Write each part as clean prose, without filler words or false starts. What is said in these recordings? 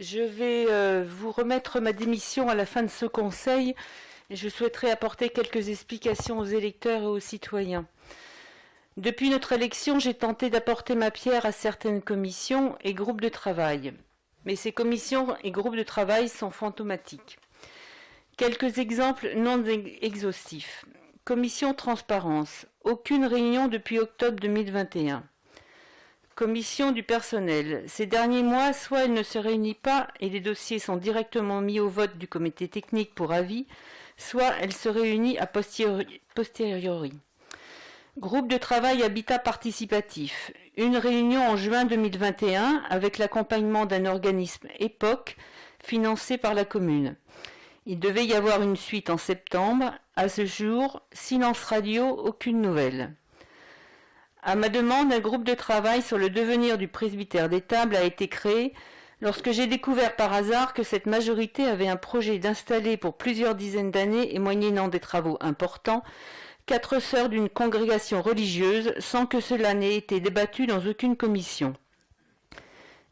Je vais vous remettre ma démission à la fin de ce conseil et je souhaiterais apporter quelques explications aux électeurs et aux citoyens. Depuis notre élection, j'ai tenté d'apporter ma pierre à certaines commissions et groupes de travail. Mais ces commissions et groupes de travail sont fantomatiques. Quelques exemples non exhaustifs. Commission transparence. Aucune réunion depuis octobre 2021. Commission du personnel. Ces derniers mois, soit elle ne se réunit pas et les dossiers sont directement mis au vote du comité technique pour avis, soit elle se réunit a posteriori. Groupe de travail Habitat participatif. Une réunion en juin 2021 avec l'accompagnement d'un organisme EPOC financé par la commune. Il devait y avoir une suite en septembre. À ce jour, silence radio, aucune nouvelle. À ma demande, un groupe de travail sur le devenir du presbytère d'Étable a été créé lorsque j'ai découvert par hasard que cette majorité avait un projet d'installer pour plusieurs dizaines d'années et moyennant des travaux importants 4 sœurs d'une congrégation religieuse sans que cela n'ait été débattu dans aucune commission.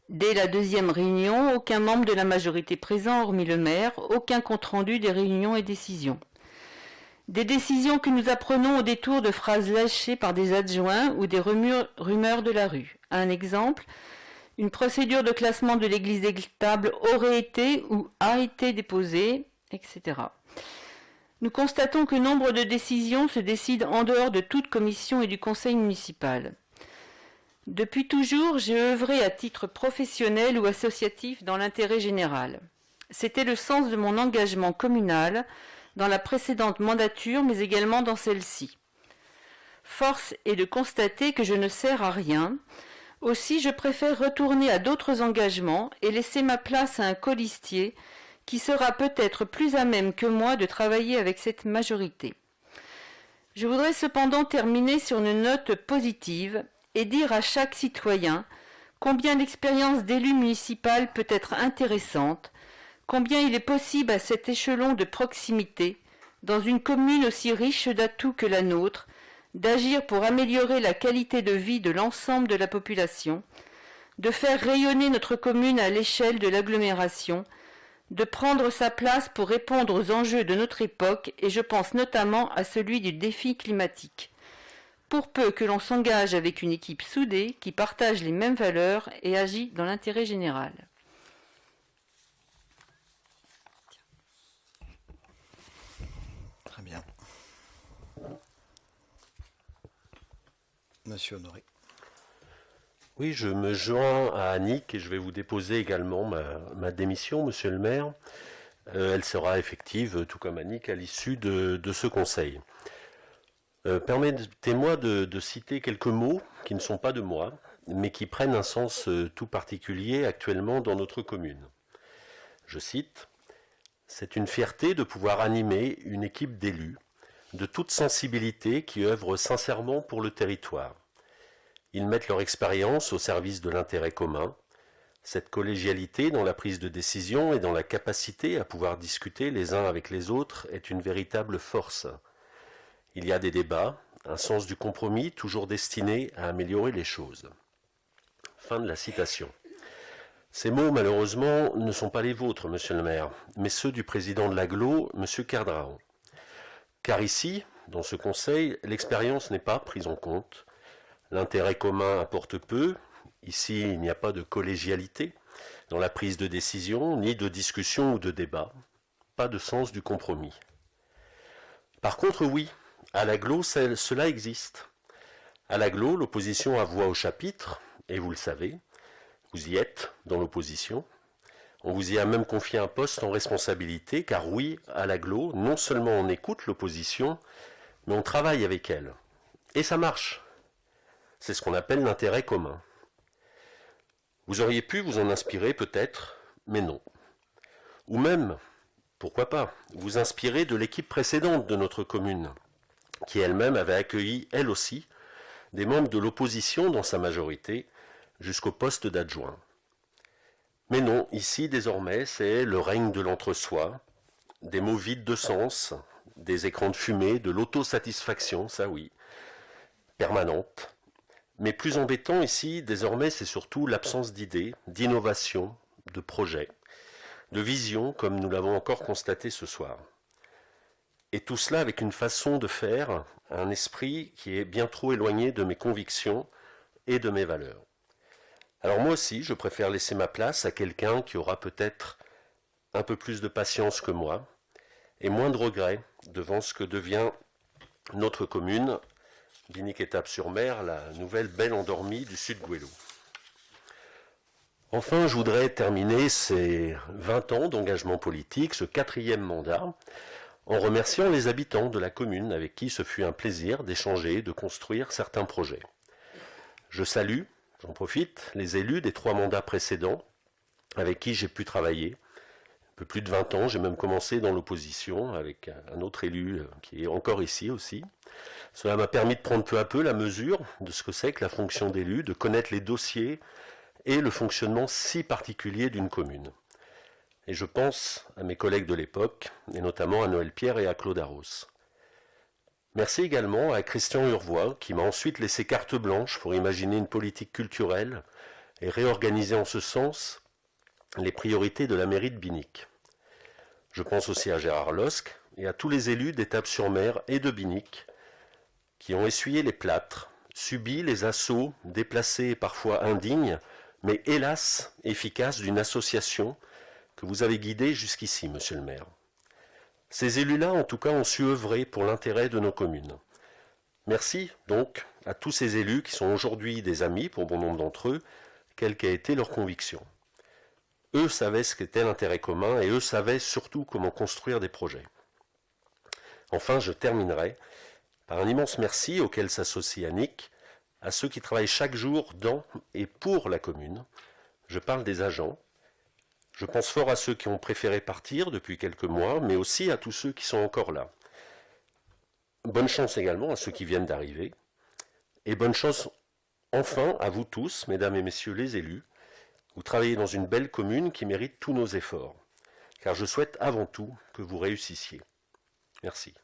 Dès la deuxième réunion, aucun membre de la majorité présent, hormis le maire, aucun compte-rendu des réunions et décisions. Des décisions que nous apprenons au détour de phrases lâchées par des adjoints ou des rumeurs de la rue. Un exemple, une procédure de classement de l'église d'Étable aurait été ou a été déposée, etc. Nous constatons que nombre de décisions se décident en dehors de toute commission et du conseil municipal. Depuis toujours, j'ai œuvré à titre professionnel ou associatif dans l'intérêt général. C'était le sens de mon engagement communal dans la précédente mandature, mais également dans celle-ci. Force est de constater que je ne sers à rien. Aussi, je préfère retourner à d'autres engagements et laisser ma place à un colistier qui sera peut-être plus à même que moi de travailler avec cette majorité. Je voudrais cependant terminer sur une note positive et dire à chaque citoyen combien l'expérience d'élu municipal peut être intéressante, combien il est possible à cet échelon de proximité, dans une commune aussi riche d'atouts que la nôtre, d'agir pour améliorer la qualité de vie de l'ensemble de la population, de faire rayonner notre commune à l'échelle de l'agglomération, de prendre sa place pour répondre aux enjeux de notre époque, et je pense notamment à celui du défi climatique. Pour peu que l'on s'engage avec une équipe soudée qui partage les mêmes valeurs et agit dans l'intérêt général. Très bien. Monsieur Honoré. Oui, je me joins à Annick et je vais vous déposer également ma démission, monsieur le maire. Elle sera effective, tout comme Annick, à l'issue de ce conseil. Permettez-moi de citer quelques mots qui ne sont pas de moi, mais qui prennent un sens tout particulier actuellement dans notre commune. Je cite « C'est une fierté de pouvoir animer une équipe d'élus de toute sensibilité qui œuvrent sincèrement pour le territoire. Ils mettent leur expérience au service de l'intérêt commun. Cette collégialité dans la prise de décision et dans la capacité à pouvoir discuter les uns avec les autres est une véritable force. Il y a des débats, un sens du compromis toujours destiné à améliorer les choses. » Fin de la citation. Ces mots, malheureusement, ne sont pas les vôtres, monsieur le maire, mais ceux du président de l'agglo, monsieur Cardraon. Car ici, dans ce conseil, l'expérience n'est pas prise en compte. L'intérêt commun apporte peu. Ici, il n'y a pas de collégialité dans la prise de décision, ni de discussion ou de débat. Pas de sens du compromis. Par contre, oui, à l'agglo, cela existe. À l'agglo, l'opposition a voix au chapitre, et vous le savez, vous y êtes dans l'opposition. On vous y a même confié un poste en responsabilité, car oui, à l'agglo, non seulement on écoute l'opposition, mais on travaille avec elle. Et ça marche. C'est ce qu'on appelle l'intérêt commun. Vous auriez pu vous en inspirer peut-être, mais non. Ou même, pourquoi pas, vous inspirer de l'équipe précédente de notre commune, qui elle-même avait accueilli, elle aussi, des membres de l'opposition dans sa majorité, jusqu'au poste d'adjoint. Mais non, ici, désormais, c'est le règne de l'entre-soi, des mots vides de sens, des écrans de fumée, de l'autosatisfaction, ça oui, permanente. Mais plus embêtant ici, désormais, c'est surtout l'absence d'idées, d'innovation, de projets. de vision, comme nous l'avons encore constaté ce soir. Et tout cela avec une façon de faire, un esprit qui est bien trop éloigné de mes convictions et de mes valeurs. Alors moi aussi, je préfère laisser ma place à quelqu'un qui aura peut-être un peu plus de patience que moi et moins de regrets devant ce que devient notre commune, Binic-Étapes-sur-Mer, la nouvelle belle endormie du sud Gouello. Enfin, je voudrais terminer ces 20 ans d'engagement politique, ce 4e mandat, en remerciant les habitants de la commune avec qui ce fut un plaisir d'échanger, de construire certains projets. Je salue, j'en profite, les élus des 3 mandats précédents avec qui j'ai pu travailler. Un peu plus de 20 ans, j'ai même commencé dans l'opposition avec un autre élu qui est encore ici aussi. Cela m'a permis de prendre peu à peu la mesure de ce que c'est que la fonction d'élu, de connaître les dossiers et le fonctionnement si particulier d'une commune. Et je pense à mes collègues de l'époque, et notamment à Noël Pierre et à Claude Arros. Merci également à Christian Urvois, qui m'a ensuite laissé carte blanche pour imaginer une politique culturelle et réorganiser en ce sens les priorités de la mairie de Binic. Je pense aussi à Gérard Losc et à tous les élus d'Étapes-sur-Mer et de Binic qui ont essuyé les plâtres, subi les assauts déplacés et parfois indignes, mais hélas efficaces d'une association que vous avez guidée jusqu'ici, monsieur le maire. Ces élus-là, en tout cas, ont su œuvrer pour l'intérêt de nos communes. Merci donc à tous ces élus qui sont aujourd'hui des amis pour bon nombre d'entre eux, quelle qu'ait été leur conviction. Eux savaient ce qu'était l'intérêt commun et eux savaient surtout comment construire des projets. Enfin, je terminerai par un immense merci auquel s'associe Annick, à ceux qui travaillent chaque jour dans et pour la commune. Je parle des agents. Je pense fort à ceux qui ont préféré partir depuis quelques mois, mais aussi à tous ceux qui sont encore là. Bonne chance également à ceux qui viennent d'arriver. Et bonne chance enfin à vous tous, mesdames et messieurs les élus. Vous travaillez dans une belle commune qui mérite tous nos efforts. Car je souhaite avant tout que vous réussissiez. Merci.